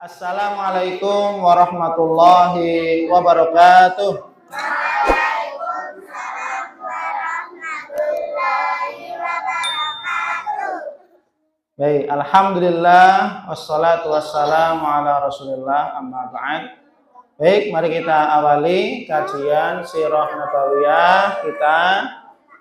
Assalamualaikum warahmatullahi wabarakatuh. Waalaikumsalam warahmatullahi wabarakatuh. Baik, alhamdulillah wassalatu wassalamu ala Rasulillah amma ba'd. Baik, mari kita awali kajian Sirah Nabawiyah kita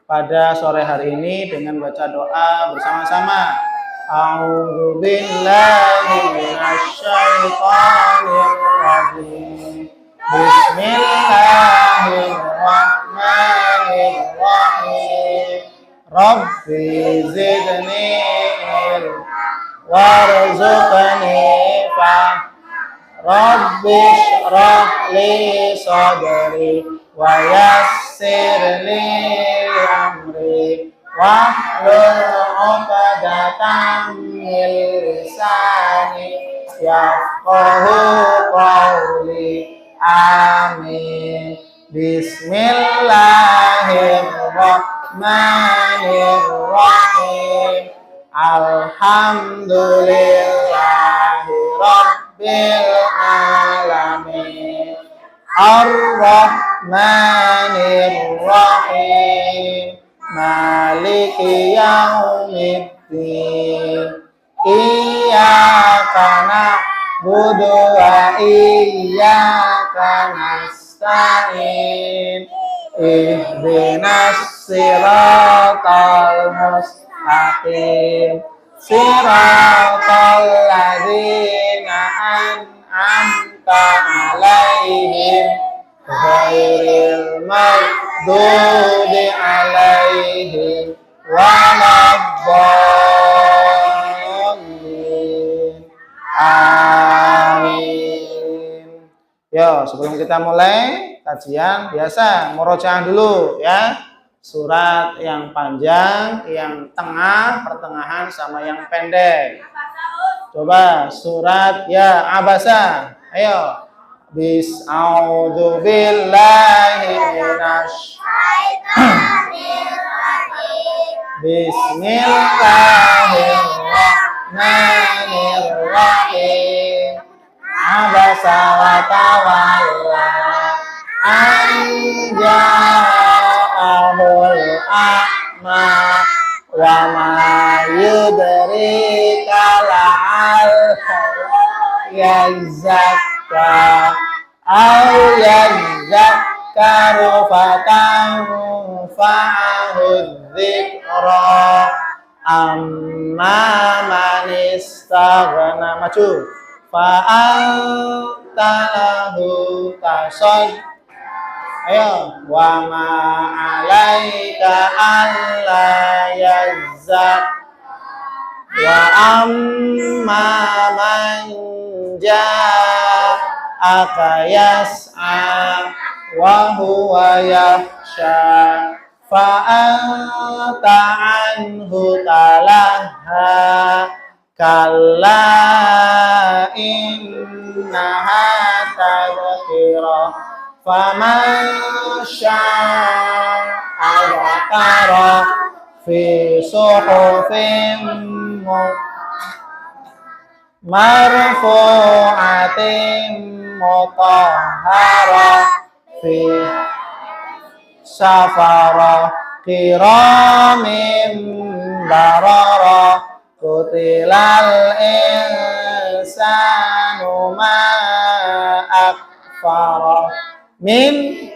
pada sore hari ini dengan baca doa bersama-sama. A'udzu billahi minasyaitonir rajim. Bismillahirrahmanirrahim. Rabbi zidni ilma warzuqni Rabbi shrah li sadri wa yassir li amri wahlul 'uqdatam min lisani yafqahu qawli. Amin. Bismillahirrahmanirrahim. Alhamdulillahi rabbil alamin. Ar-Rahmanir Rahim. Maliki yaumiddin. Iyyaka na'budu wa iyyaka nasta'in. Ihdinas siratal mustaqim. Siratal ladzina an'amta 'alaihim ghairil maghdubi 'alaihim waladdallin. Amin. Yo, sebelum kita mulai kajian biasa murojaah dulu ya. Surat yang panjang, yang tengah, pertengahan sama yang pendek. Coba surat ya Abasa. Ayo. A'udzu billahi Bismillahirrahmanirrahim. Abasa wa tawalla anja'ahul a'ma wa ma yudrika la'allahu yazakka aw yazakkaru fatanfa'ahu dzikra amma man istaghna. Maju. Fa'anta lahu tasad. Ayo. Wa ma 'alaika alla yazzak wa amma man ja'aka yas'a wa huwa yakhsha fa'anta anhu talaha kalla innaha tadhkirah faman syaa'a dzakara fi suhufin marfu'atin mutahharah fi safara kiramin barara kutilal insanu ma akfara min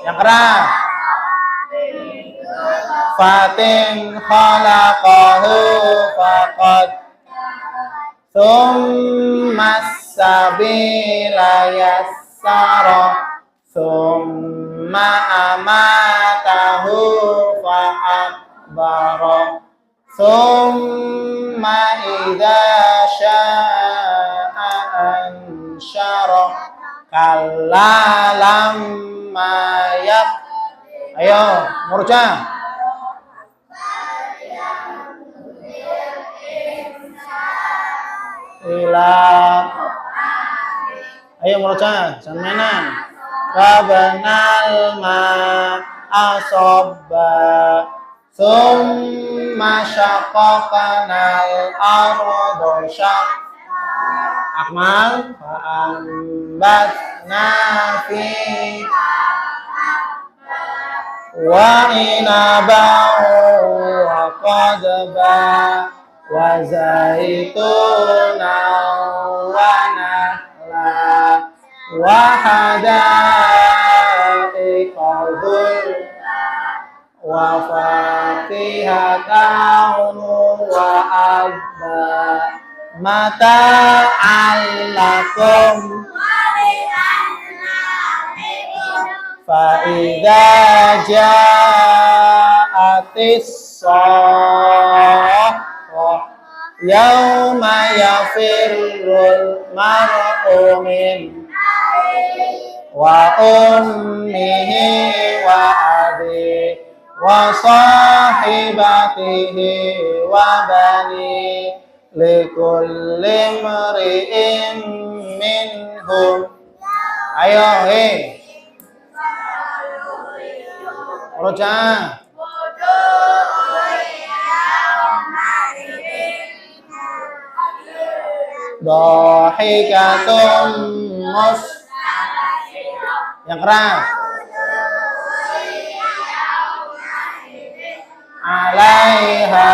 yang keras fatin khalaqahu faqad thumma sabila yassara thumma amatahu fa'akbara thumma idza sya'a ansyara kalla lamma yak. Ayo murja. Ayo murja sampean. Rabbana ma asobba summa syaqaqnal arda Akmal fa'ambatna fiha wa inaban wa qadba wa zaitunan wa nahla wa hadaiqa dhulfa wa fakihatan wa abba mata'an lakum fa'idha ja'atis sakhah yawma yafirrul mar'u min wa ummihi wa abihi wa sahibatihi wa bani likulli imri'in minhum. Ayo, hei. Roja. Dhahikatum yang keras. Alaiha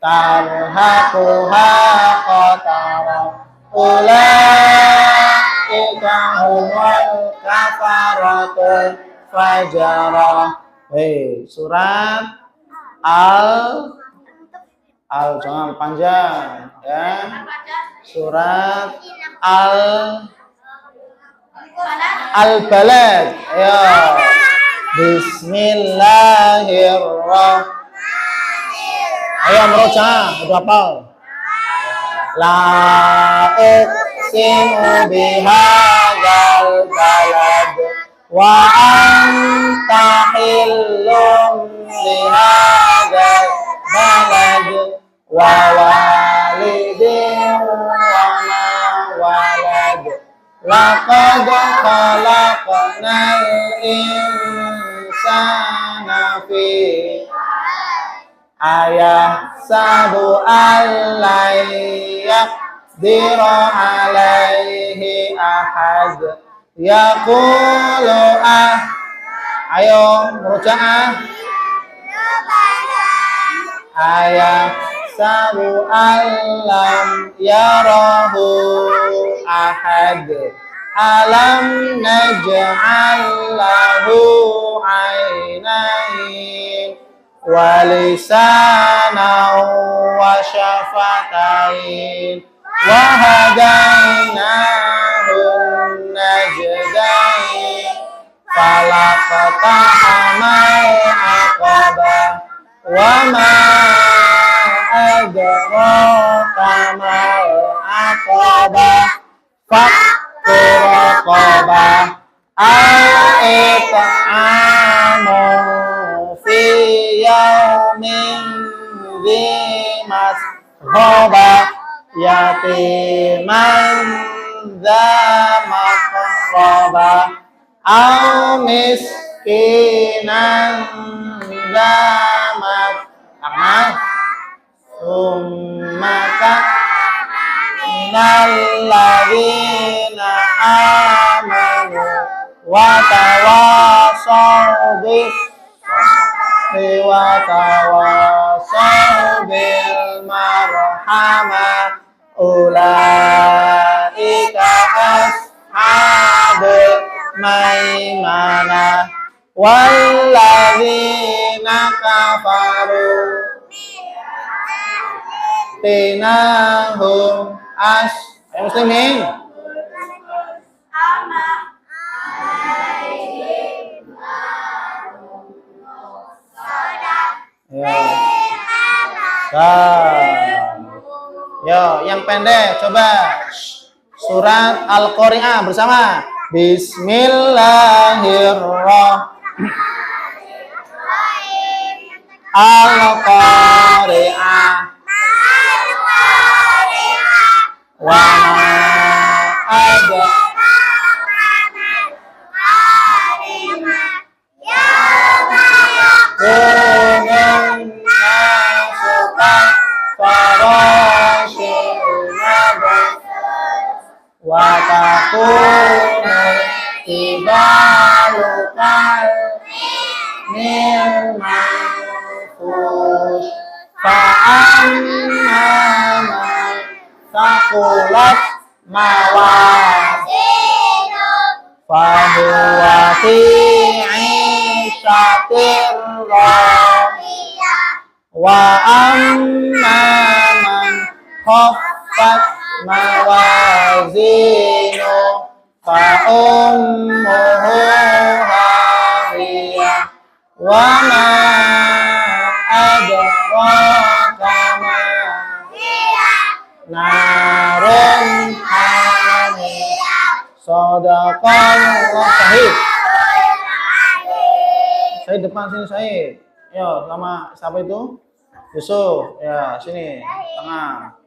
tarhaquha qatara ulaika humul kafaratul fajara. Surat jangan panjang ya. Surat Al-Balad. Ya. Bismillahirrahmanirrahim. Ayo meroja, udah hafal. La uqsimu bihadzal balad wa anta hillum bihadzal balad wa walidin wa ma walad laqad khalaqnal insana fi ayah sabu alayyak diro alaihi ahad yaqulu ayo merujaah ayah sabu alam yarahu ahad alam naj'al lahu ainain walisana wa syafatain wa hadainahu najdain falaqtahamal aqabah wa ma adraka mal aqabah fakku raqabah al-it'amu fi yaumin dhi masghaba yatiman dha maqraba au miskinan dha matraba summa minal ladzina amanu wa tawasaw bis wa tawasaw bil marhamah ulaika ashabul maimanah walladzina kafaru tinahum muslimin Yo, yang pendek coba surat Al-Qari'ah bersama. Bismillahirrahmanirrahim. Al-Qari'ah. Wa ma ada kunun nasuka farashil naba yakunul ibalukal nil manfus fa'amma man taqulat Zino. fahuwa fi 'ishatir radiyah wa amma man khaffat mawazinu fa ummuhu hawiyah wa ma adraka ma narun hamiyah. Shadaqallahu Syahid. Saya depan sini Syahid. Yo, sama siapa itu? Yusuf. Ya, sini. Tengah.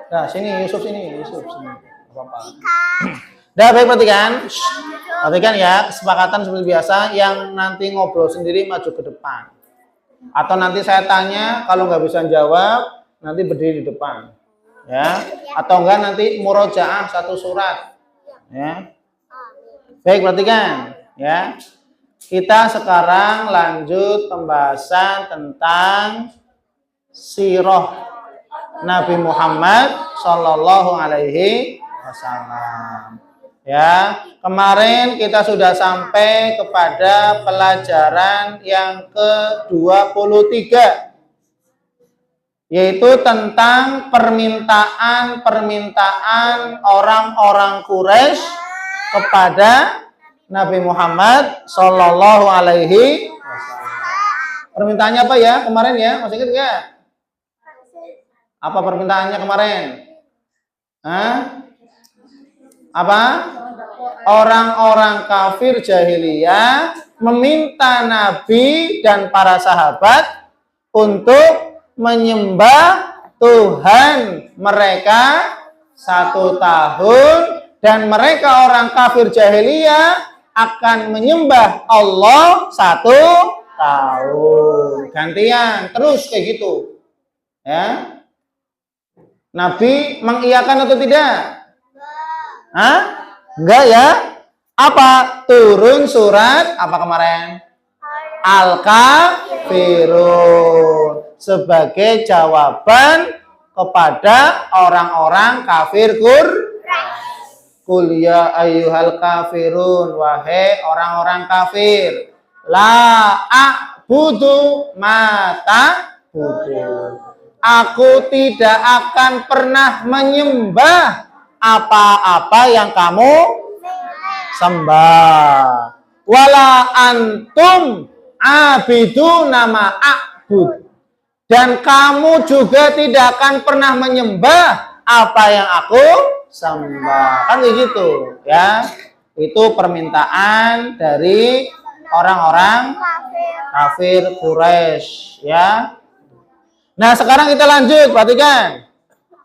Dah, sini Yusuf sini. Yusuf sini. Apa-apa. Dah, baik perhatikan. Perhatikan ya, kesepakatan seperti biasa yang nanti ngobrol sendiri maju ke depan. Atau nanti saya tanya, kalau nggak bisa jawab, nanti berdiri di depan. Ya. Atau enggak nanti murojaah satu surat. Ya. Baik, perhatikan ya. Kita sekarang lanjut pembahasan tentang sirah Nabi Muhammad Shallallahu Alaihi Wasallam. Ya, kemarin kita sudah sampai kepada pelajaran yang ke-23, yaitu tentang permintaan orang-orang Quraisy kepada Nabi Muhammad Shallallahu Alaihi Wasallam. Permintaannya apa ya kemarin ya? Masih ingat nggak? Apa permintaannya kemarin? Hah? Apa? Orang-orang kafir jahiliyah meminta Nabi dan para sahabat untuk menyembah Tuhan mereka 1 tahun, dan mereka orang kafir jahiliyah akan menyembah Allah 1 tahun. Gantian, terus kayak gitu. Ya. Nabi mengiyakan atau tidak? Hah? Enggak ya? Apa? Turun surat apa kemarin? Al-Kafirun sebagai jawaban kepada orang-orang kafir Qul ya ayyuhal kafirun, wahai orang-orang kafir, la a'budu ma ta'budun. Aku tidak akan pernah menyembah apa-apa yang kamu sembah. Wala antum abiduna ma a'bud. Dan kamu juga tidak akan pernah menyembah apa yang aku sembah. Kan begitu ya. Itu permintaan dari orang-orang kafir Quraisy ya. Nah, sekarang kita lanjut, perhatikan.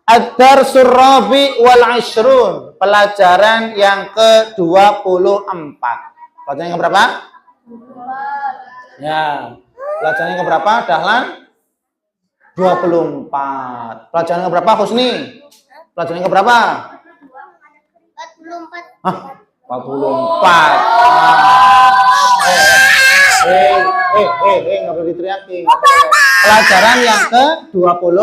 Ad-Darsur Rabi wal Ishrun, pelajaran yang ke-24. Pelajaran yang berapa? Ya. Pelajaran yang keberapa? Dahlan? 24. Pelajaran yang keberapa, Husni? Pelajaran yang keberapa? 44. Hah? 44. Nggak boleh diteriakin. Pelajaran yang ke-24.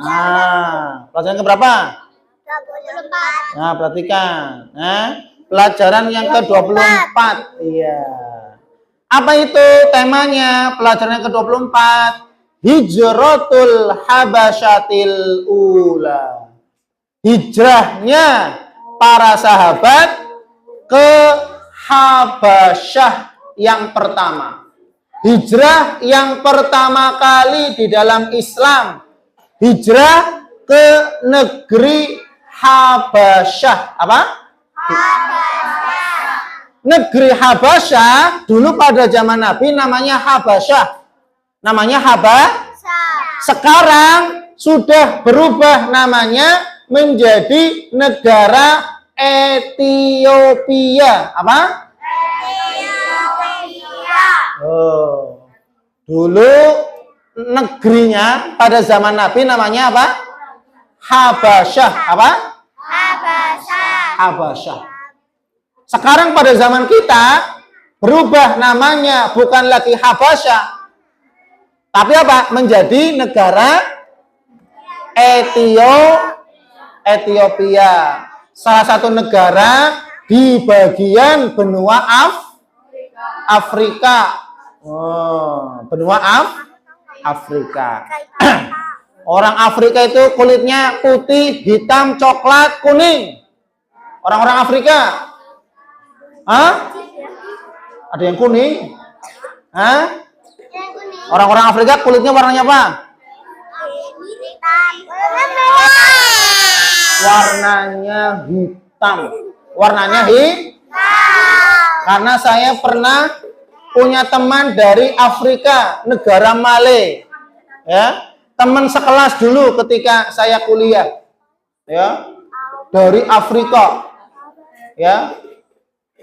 Nah, pelajaran yang keberapa? 24. Nah, perhatikan. Nah, pelajaran yang ke-24. Iya. Apa itu temanya? Pelajaran yang ke-24. Hijratul Habasyatil Ula. Hijrahnya para sahabat ke Habasyah yang pertama. Hijrah yang pertama kali di dalam Islam. Hijrah ke negeri Habasyah. Apa? Habasyah. Negeri Habasyah dulu pada zaman Nabi namanya Habasyah. Namanya Sekarang sudah berubah namanya menjadi negara Ethiopia. Apa? Ethiopia. Oh. Dulu negerinya pada zaman Nabi namanya apa? Habasyah. Apa? Habasyah. Sekarang pada zaman kita berubah namanya, bukan lagi Habasyah, tapi apa? Menjadi negara Ethiopia. Salah satu negara di bagian benua Afrika. Benua Afrika. Orang Afrika itu kulitnya putih, hitam, coklat, kuning. Orang-orang Afrika. Ada yang kuning? Orang-orang Afrika kulitnya warnanya apa? Warnanya hitam. Warnanya karena saya pernah punya teman dari Afrika, negara Malay. Ya, teman sekelas dulu ketika saya kuliah. Ya, dari Afrika. Ya,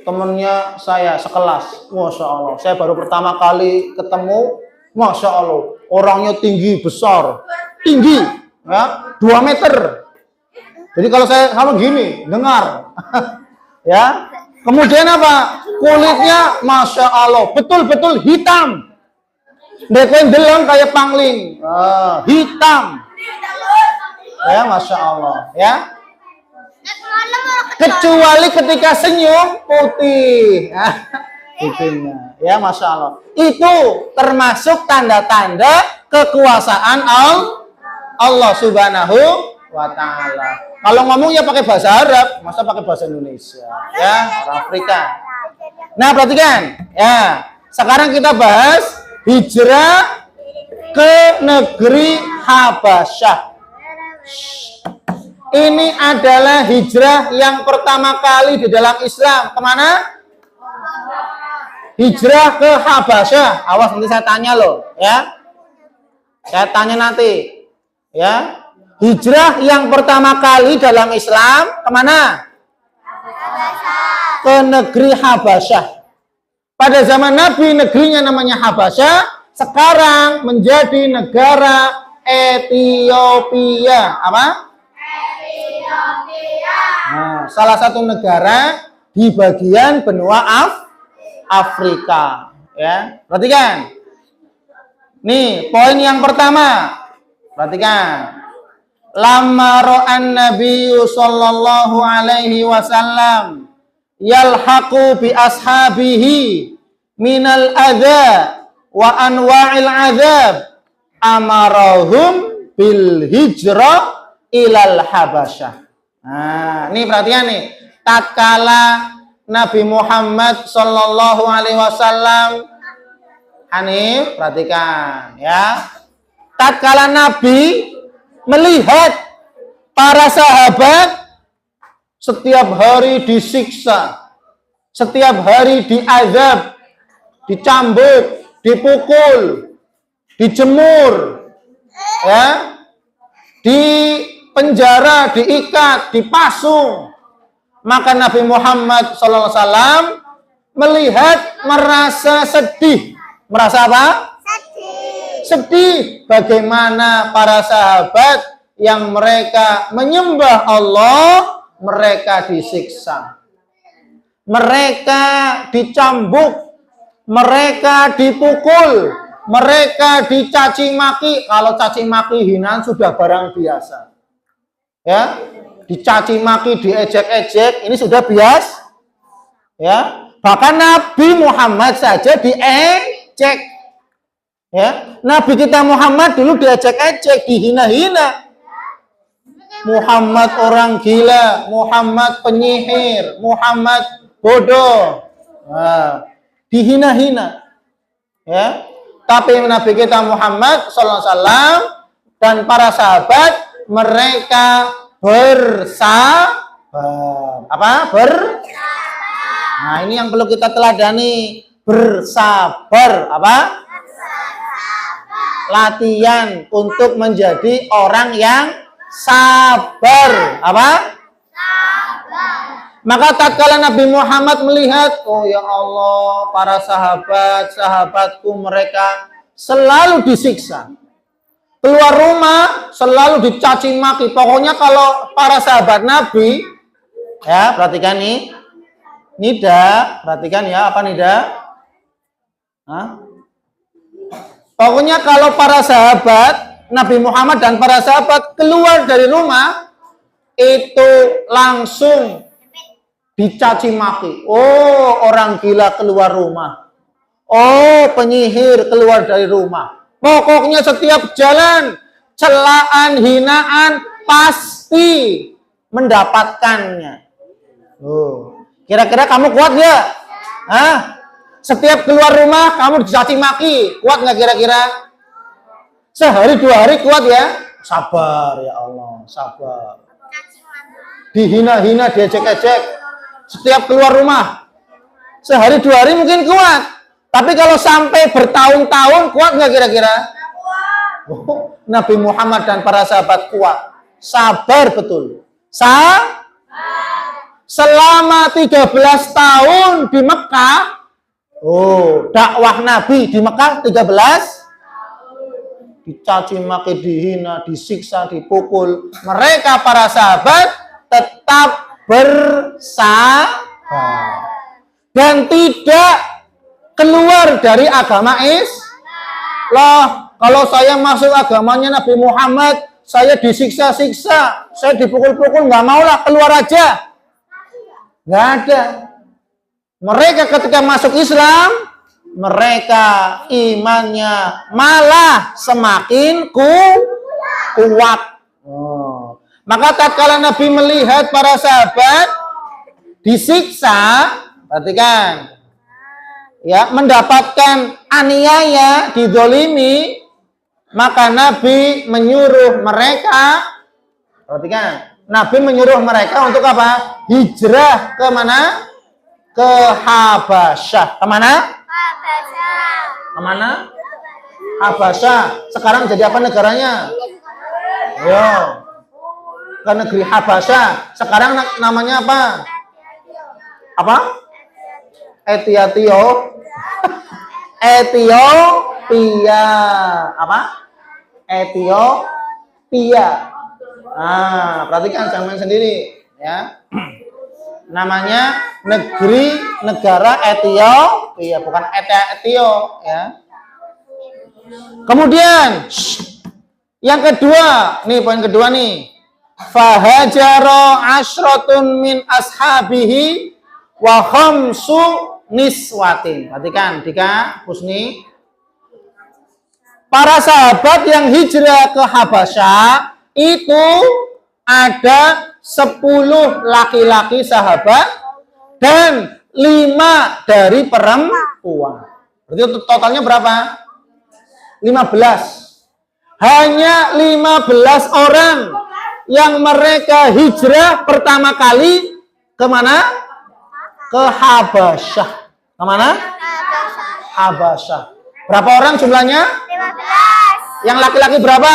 temennya saya sekelas. Masya Allah, saya baru pertama kali ketemu. Masya Allah, orangnya tinggi, besar. Tinggi, ya, 2 meter. Jadi kalau saya sama gini, dengar. Ya, kemudian apa? Kulitnya Masya Allah, betul-betul hitam. Dekwen deleng kayak pangling. Hitam. Ya, Masya Allah. Ya. Kecuali ketika senyum putih. Putihnya. Ya, Masya Allah. Itu termasuk tanda-tanda kekuasaan Allah Subhanahu wa Ta'ala. Kalau ngomong ya pakai bahasa Arab, masa pakai bahasa Indonesia? Ya, orang Afrika. Nah, perhatikan. Ya, sekarang kita bahas hijrah ke negeri Habasyah. Ini adalah hijrah yang pertama kali di dalam Islam. Kemana? Hijrah ke Habasyah. Awas nanti saya tanya loh, ya. Saya tanya nanti, ya. Hijrah yang pertama kali dalam Islam kemana? Ke negeri Habasyah. Pada zaman Nabi negerinya namanya Habasyah. Sekarang menjadi negara Ethiopia. Apa? Nah, salah satu negara di bagian benua Afrika. Ya, perhatikan. Nih, poin yang pertama. Perhatikan. Lamma ra'an nabiyyu sallallahu alaihi wasallam yalhaqu bi ashabihi minal adza wa anwa'il adzab amarahum bil hijrah ilal Habasyah. Nah, ini perhatian nih. Tatkala Nabi Muhammad sallallahu alaihi wasallam, Hanif, perhatikan ya. Tatkala Nabi melihat para sahabat setiap hari disiksa, setiap hari diazab, dicambuk, dipukul, dijemur, ya, di penjara, diikat, dipasung. Maka Nabi Muhammad SAW melihat, merasa sedih. Merasa apa? Sedih. Bagaimana para sahabat yang mereka menyembah Allah, mereka disiksa. Mereka dicambuk. Mereka dipukul. Mereka dicaci maki. Kalau caci maki hinaan sudah barang biasa. Ya, dicaci maki, diejek-ejek, ini sudah biasa. Ya, bahkan Nabi Muhammad saja diejek. Ya, Nabi kita Muhammad dulu diejek-ejek, dihina-hina. Muhammad orang gila, Muhammad penyihir, Muhammad bodoh. Nah, dihina-hina. Ya, tapi Nabi kita Muhammad SAW dan para sahabat mereka bersabar. Apa? Nah, ini yang perlu kita teladani. Bersabar. Apa? Latihan untuk menjadi orang yang sabar. Apa? Maka tatkala Nabi Muhammad melihat, oh ya Allah, para sahabat-sahabatku mereka selalu disiksa. keluar rumah selalu dicaci maki. Pokoknya kalau para sahabat Nabi, ya perhatikan nih, Nida, perhatikan ya, apa Nida? Hah? Pokoknya kalau para sahabat Nabi Muhammad dan para sahabat keluar dari rumah itu langsung dicaci maki. Oh, orang gila keluar rumah. Oh, penyihir keluar dari rumah. Pokoknya setiap jalan celaan, hinaan pasti mendapatkannya. Oh, kira-kira kamu kuat nggak? Hah? Setiap keluar rumah kamu dicaci maki, kuat nggak kira-kira? Sehari 2 hari kuat ya? Sabar ya Allah, sabar. Dihina-hina, diejek-ejek. Setiap keluar rumah. Sehari 2 hari mungkin kuat. Tapi kalau sampai bertahun-tahun kuat nggak kira-kira? Oh, Nabi Muhammad dan para sahabat kuat. Sabar betul. Selama 13 tahun di Mekah. Oh, dakwah Nabi di Mekah 13. Dicaci maki, dihina, disiksa, dipukul. Mereka para sahabat tetap bersabar. Dan tidak keluar dari agama Islam. Kalau saya masuk agamanya Nabi Muhammad, saya disiksa-siksa, saya dipukul-pukul, nggak maulah, keluar aja. Nggak ada. Mereka ketika masuk Islam, mereka imannya malah semakin kuat. Oh. Maka tatkala Nabi melihat para sahabat disiksa, perhatikan, ya, mendapatkan aniaya, dizolimi, maka Nabi menyuruh mereka, perhatikan, Nabi menyuruh mereka untuk apa? Hijrah ke mana? Ke Habasyah. Kemana? Habasyah. Kemana? Habasyah. Sekarang jadi apa negaranya? Yo. Ke negeri Habasyah. Sekarang namanya apa? Apa? Ethiopia. Apa? Ethiopia. Ah, perhatikan jangan main sendiri ya. Namanya negara Ethiopia, bukan Etio ya. Kemudian yang kedua, nih poin kedua nih. Fahajara asyratun min ashabihi wa khamsu niswatin. Perhatikan, Dika, Husni. Para sahabat yang hijrah ke Habasyah itu ada 10 laki-laki sahabat dan 5 dari perempuan. Berarti totalnya berapa? 15. Hanya 15 orang yang mereka hijrah pertama kali kemana? Ke Habasyah. Kemana? Habasyah. Berapa orang jumlahnya? 15. Yang laki-laki berapa?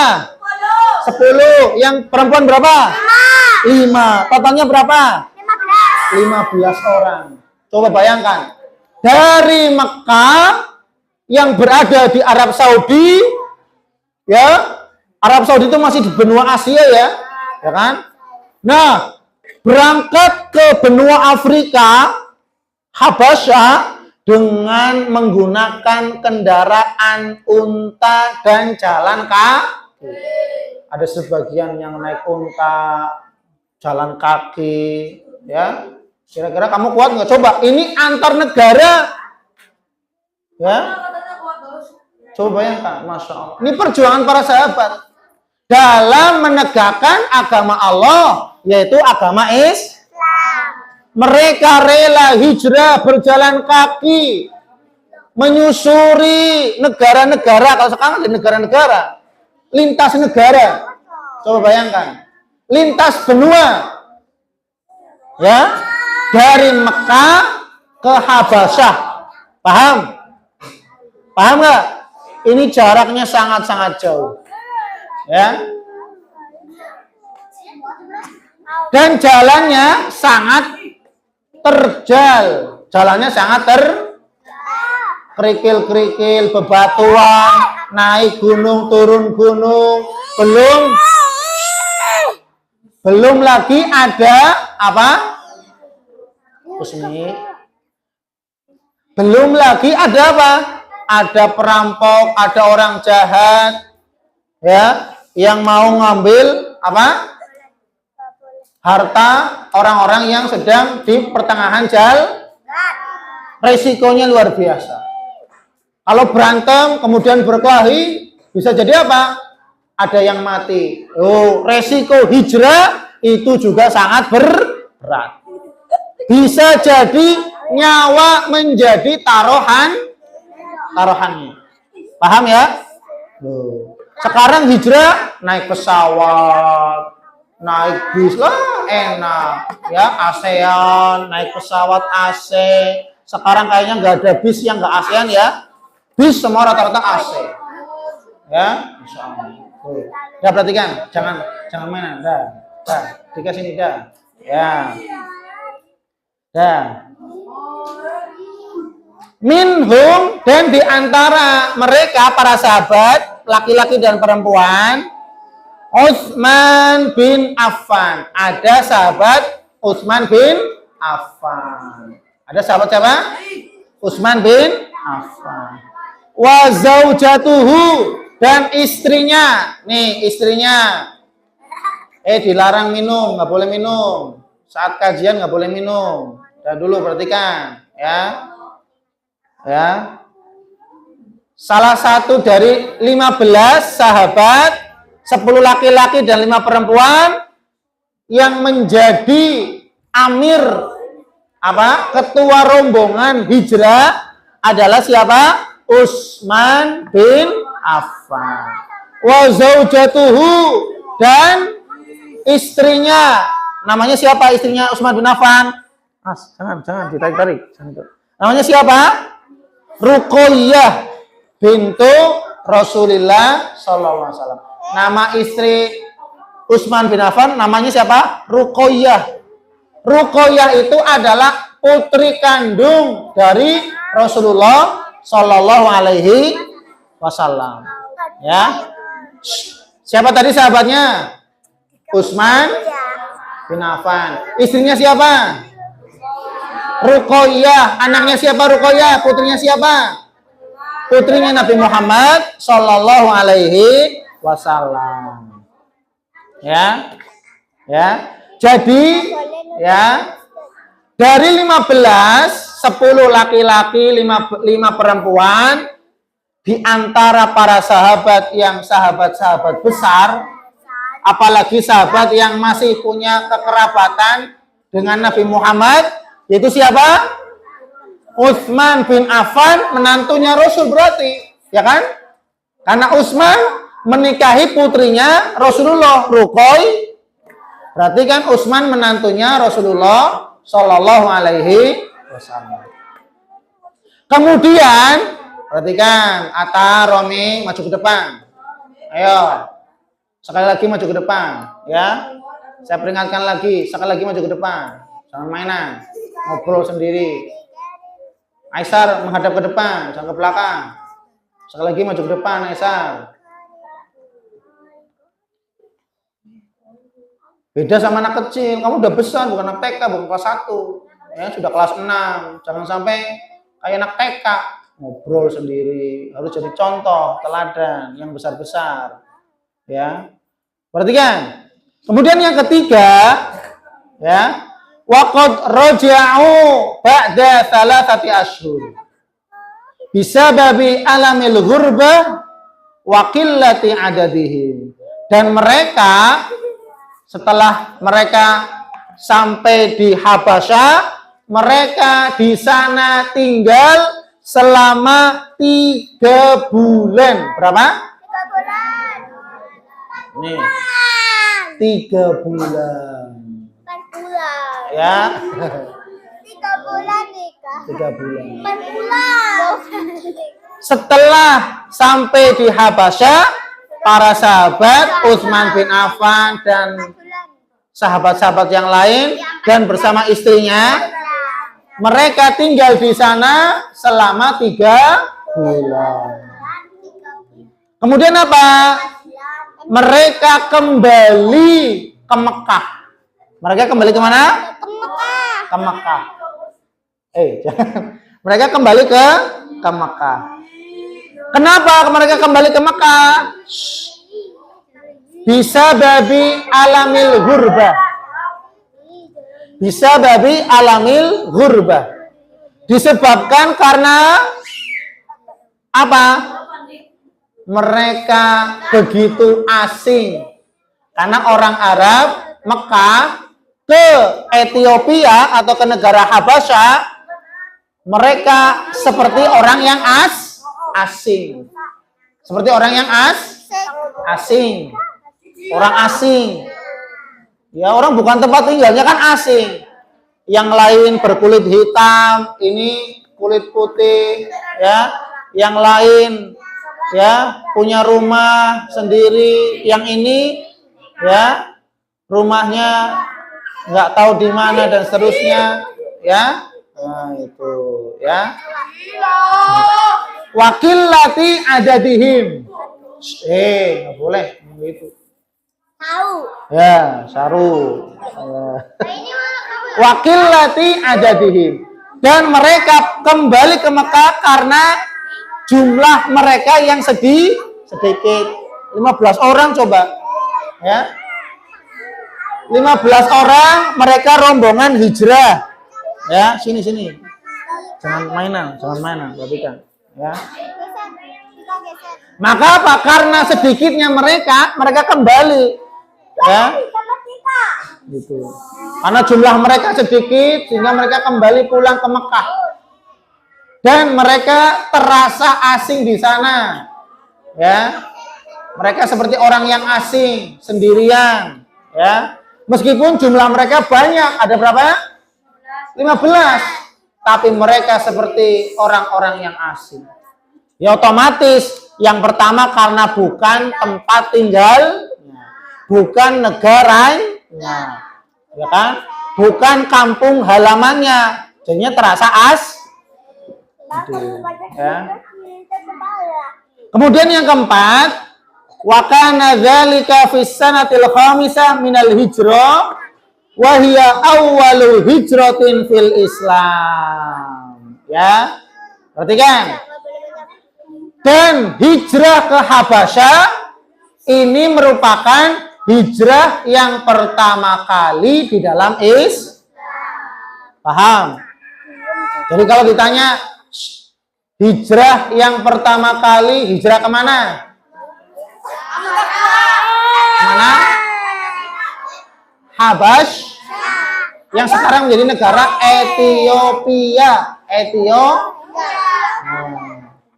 10. Yang perempuan berapa? 5. Totalnya berapa? 15 orang. Coba bayangkan. Dari Mekah yang berada di Arab Saudi, ya, Arab Saudi itu masih di benua Asia ya kan? Nah, berangkat ke benua Afrika, Habasyah, dengan menggunakan kendaraan unta dan jalan kaki. Ada sebagian yang naik unta, jalan kaki, ya. Kira-kira kamu kuat nggak? Coba, ini antar negara, ya. Coba bayangkan, Masya Allah. Ini perjuangan para sahabat dalam menegakkan agama Allah, yaitu agama Islam. Mereka rela hijrah, berjalan kaki, menyusuri negara-negara. Kalau sekarang ada negara-negara, lintas negara. Coba bayangkan, lintas benua, ya, dari Mekah ke Habasyah. Paham? Paham nggak? Ini jaraknya sangat-sangat jauh, ya. Dan jalannya sangat terjal. Jalannya sangat kerikil-kerikil, bebatuan, naik gunung, turun gunung, belum lagi ada apa? Usmi. Belum lagi ada apa? Ada perampok, ada orang jahat, ya, yang mau ngambil apa? Harta orang-orang yang sedang di pertengahan jalan. Resikonya luar biasa. Kalau berantem kemudian berkelahi, bisa jadi apa? Ada yang mati. Oh, resiko hijrah itu juga sangat berat. Bisa jadi nyawa menjadi taruhannya. Paham ya? Loh. Sekarang hijrah naik pesawat, naik bis lah enak ya, ASEAN, naik pesawat AC. Sekarang kayaknya nggak ada bis yang nggak ASEAN ya. Bis semua rata-rata AC. Ya, Insya Allah. Dah perhatikan, jangan mainan. Dah, dikasih sini dah. Ya. Dah. Minhum, dan diantara mereka para sahabat, laki-laki dan perempuan, Utsman bin Affan. Ada sahabat Utsman bin Affan. Ada sahabat siapa? Utsman bin Affan. Wa zaujatuhu, dan istrinya. Nih istrinya. Dilarang minum, nggak boleh minum. Saat kajian nggak boleh minum. Dan dulu perhatikan, ya. Ya. Salah satu dari 15 sahabat, 10 laki-laki dan 5 perempuan yang menjadi amir apa? Ketua rombongan hijrah adalah siapa? Utsman bin Affan. Wa zaujatuhu, dan istrinya. Namanya siapa istrinya Utsman bin Affan? Jangan ditarik-tarik. Namanya siapa? Ruqayyah bintu Rasulullah sallallahu alaihi wasallam. Nama istri Utsman bin Affan namanya siapa? Ruqayyah. Ruqayyah itu adalah putri kandung dari Rasulullah sallallahu alaihi wasallam. Ya. Siapa tadi sahabatnya? Utsman bin Affan. Istrinya siapa? Ruqayyah. Anaknya siapa Ruqayyah? Putrinya siapa? Putrinya Nabi Muhammad sallallahu alaihi wasallam. Ya. Ya. Jadi ya, dari 15, 10 laki-laki, 5 perempuan, di antara para sahabat yang sahabat-sahabat besar, apalagi sahabat yang masih punya kekerabatan dengan Nabi Muhammad, yaitu siapa? Utsman bin Affan, menantunya Rasul berarti, ya kan? Karena Utsman menikahi putrinya Rasulullah, Ruqayyah. Berarti kan Utsman menantunya Rasulullah sallallahu alaihi wasallam. Kemudian perhatikan, Atta, Romi, maju ke depan. Ayo. Sekali lagi maju ke depan, ya. Saya peringatkan lagi, sekali lagi maju ke depan. Jangan mainan, ngobrol sendiri. Aisar menghadap ke depan, jangan ke belakang. Sekali lagi maju ke depan, Aisar. Beda sama anak kecil, kamu udah besar, bukan anak TK, bukan kelas 1. Ya, sudah kelas 6. Jangan sampai kayak anak TK, ngobrol sendiri. Harus jadi contoh, teladan yang besar-besar. Ya. Perhatikan. Kemudian yang ketiga, ya, waqad raja'u ba'da 3 ashhur. Bisababi alamil ghurbah wa qillati adadihim. Dan mereka, setelah mereka sampai di Habasyah, mereka di sana tinggal selama 3 bulan. Berapa? 3 bulan. Nih, 3 bulan. 4 bulan. Ya. 3 bulan nikah. 3 bulan. 4 bulan. Setelah sampai di Habasyah, para sahabat Utsman bin Affan dan sahabat-sahabat yang lain dan bersama istrinya mereka tinggal di sana selama 3 bulan. Kemudian apa? Mereka kembali ke Mekah. Mereka kembali kemana? Ke Mekah. Ke Mekah. Jangan. Mereka kembali ke Mekah. Kenapa mereka kembali ke Mekah? Bisa babi alamil ghurba. Bisa babi alamil ghurba. Disebabkan karena apa? Mereka begitu asing. Karena orang Arab Mekah ke Ethiopia atau ke negara Habasyah, mereka seperti orang yang asing. Seperti orang yang asing. Orang asing. Ya, orang bukan tempat tinggalnya kan asing. Yang lain berkulit hitam, ini kulit putih, ya. Yang lain ya punya rumah sendiri, yang ini ya rumahnya nggak tahu di mana dan seterusnya, ya. Nah, itu ya. Wakillati adadihim. Nggak boleh begitu. Tahu. Ya, saru. Wakillati adadihim. Dan mereka kembali ke Mekah karena jumlah mereka yang sedikit. 15 orang coba. Ya. 15 orang mereka rombongan hijrah. Ya, sini. Jangan mainan, perhatikan. Ya. Maka apa? Karena sedikitnya mereka kembali. Ya. Gitu. Karena jumlah mereka sedikit sehingga mereka kembali pulang ke Mekah. Dan mereka terasa asing di sana. Ya. Mereka seperti orang yang asing, sendirian, ya. Meskipun jumlah mereka banyak, ada berapa? 15. Tapi mereka seperti orang-orang yang asing. Ya otomatis yang pertama karena bukan tempat tinggal, bukan negaranya, ya kan? Bukan kampung halamannya, jadinya terasa gitu, ya. Kemudian yang keempat, wa kana dzalika fis sanatil khamisah minal hijrah wa hiya awwalul hijratin fil Islam. Ya. Perhatikan. Dan hijrah ke Habasyah ini merupakan hijrah yang pertama kali di dalam Paham? Jadi kalau ditanya hijrah yang pertama kali, hijrah kemana? Kemana? Habasyah, yang sekarang menjadi negara Ethiopia.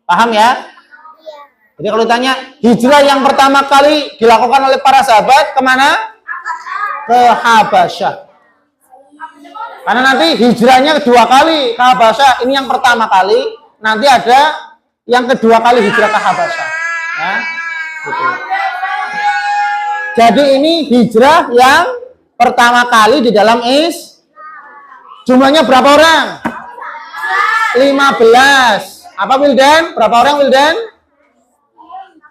Paham ya? Jadi kalau ditanya hijrah yang pertama kali dilakukan oleh para sahabat kemana? Ke Habasyah. Karena nanti hijrahnya kedua kali ke Habasyah. Ini yang pertama kali. Nanti ada yang kedua kali hijrah ke Habasyah. Ya, gitu. Jadi ini hijrah yang pertama kali di dalam jumlahnya berapa orang? 15. Apa Wildan? Berapa orang Wildan?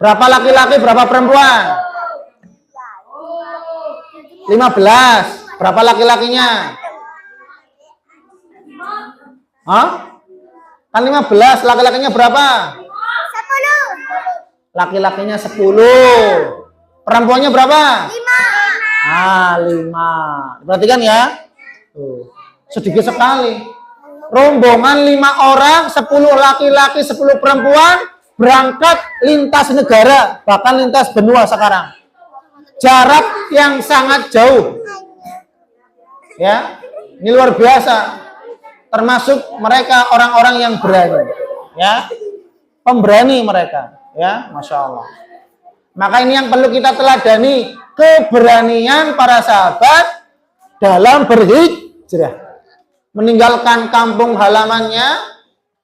Berapa laki-laki, berapa perempuan? 15. Berapa laki-lakinya? Kan 15, laki-lakinya berapa? 10. Laki-lakinya 10. Perempuannya berapa? 5. Perhatikan ya. Sedikit sekali. Rombongan 5 orang, 10 laki-laki, 10 perempuan berangkat lintas negara, bahkan lintas benua sekarang. Jarak yang sangat jauh. Ya. Ini luar biasa. Termasuk mereka orang-orang yang berani. Ya. Pemberani mereka, ya, Masya Allah. Maka ini yang perlu kita teladani, keberanian para sahabat dalam berhijrah. Meninggalkan kampung halamannya,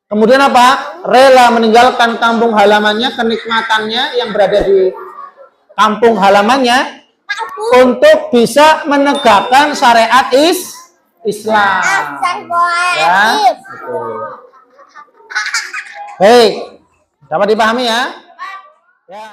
kemudian apa? Rela meninggalkan kampung halamannya, kenikmatannya yang berada di kampung halamannya untuk bisa menegakkan syariat Islam. Ya, Astagfirullahaladzim. betul. Baik, dapat dipahami ya? Ya.